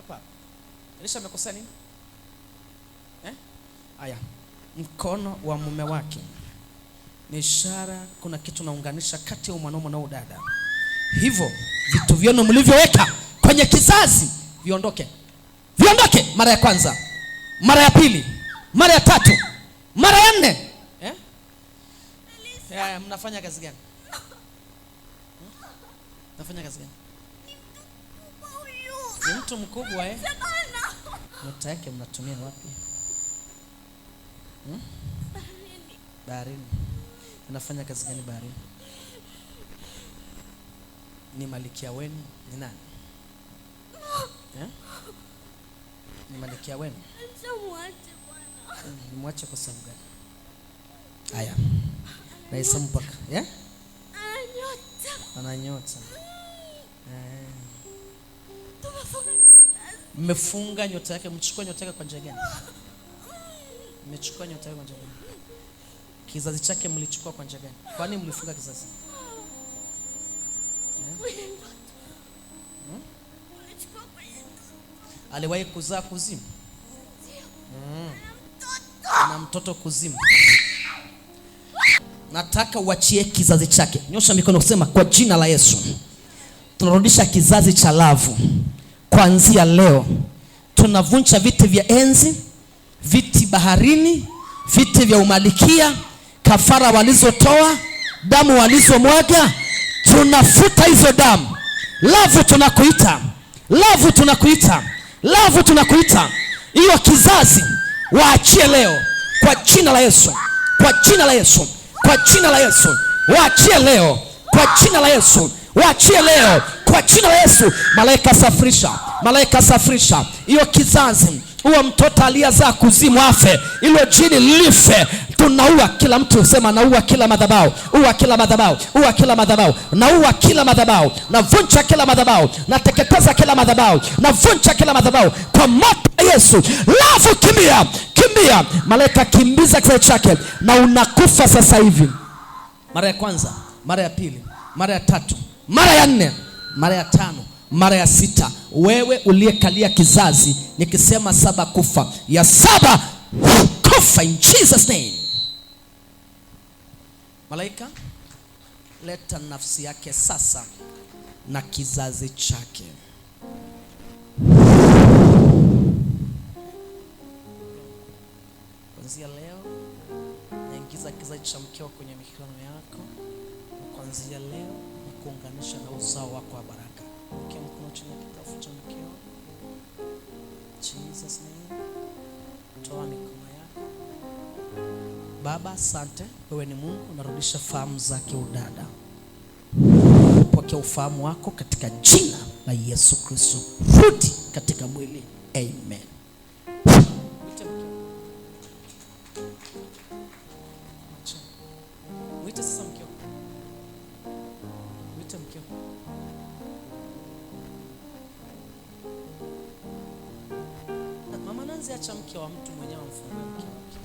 Hapa. Elisha amekosea nini? Aya. Mkono wa mume wake ni ishara kuna kitu naunganisha kati ya mwanaume na dada. Hivyo vitu vyenu mlivyoweka kwenye kizazi viondoke. Viondoke mara ya kwanza, mara ya pili, mara ya tatu, mara ya nne. Mnafanya kazi gani? Mnafanya kazi gani? Ni mtu mkubwa Nyota yake mnatumia wapi? Baharini. Unafanya kazi gani baharini? Ni malikia wenu ni nani? Ni malikia wenu? Nimwache kwa sababu gani? Haya. Naisa mpaka. Ana nyota. Mmefunga nyota yake, mchukua nyota yake kwa njia gani? Mmechukua nyota yake kwa njia gani? Kizazi chake mlichukua kwa njia gani? Kwa nini mlifunga kizazi? Aliwahi kuzaa kuzimu? Na mtoto kuzimu. Nataka uachie kizazi chake. Nyosha mikono kusema kwa jina la Yesu. Tunarudisha kizazi cha lavu. Kuanzia leo tunavunja viti vya enzi, viti baharini, viti vya umalikia, kafara walizotoa, damu walizomwaga, tunafuta hizo damu. Lavu tunakuita. Lavu tunakuita. Lavu tunakuita. Hiyo kizazi waachie leo kwa jina la Yesu. Kwa jina la Yesu. Kwa jina la Yesu. Waachie leo kwa jina la Yesu. Waachie leo kwa jina la Yesu. Malaika safirisha. Malaika safirisha. Hiyo kizazi, huo mtoto aliyezaa kuzimu afe. Hilo jini life. Tunaua kila mtu, sema naua kila madhabahu. Ua kila madhabahu. Ua kila madhabahu. Naua kila madhabahu. Navunja kila madhabahu. Nateketeza kila madhabahu. Navunja kila madhabahu kwa moto wa Yesu. Lavu kimbia. Kimbia. Malaika kimbiza kizazi chake na unakufa sasa hivi. Mara ya kwanza, mara ya pili, mara ya tatu, mara ya nne, mara ya tano, mara ya sita. Wewe uliyekalia kizazi, nikisema 7 kufa, ya 7 kufa in Jesus name. Malaika leta nafsi yake sasa na kizazi chake. Kuanzia leo naingiza kizazi cha mkeo kwenye mikono yako. Kuanzia leo ni kuunganisha na uzao wako wa baraka. Weka mkono chini ya kitovu cha mkeo. Jesus name. Toa mikono yako. Baba, asante. Wewe ni Mungu, unarudisha fahamu zake udada. Pokea ufahamu wako katika jina la Yesu Kristo. Rudi katika mwili. Amen. Mwite sasa mkeo. Mwite mkeo. Mama Nanzi, acha mke wa mtu mwenyewe amfungue mke wake.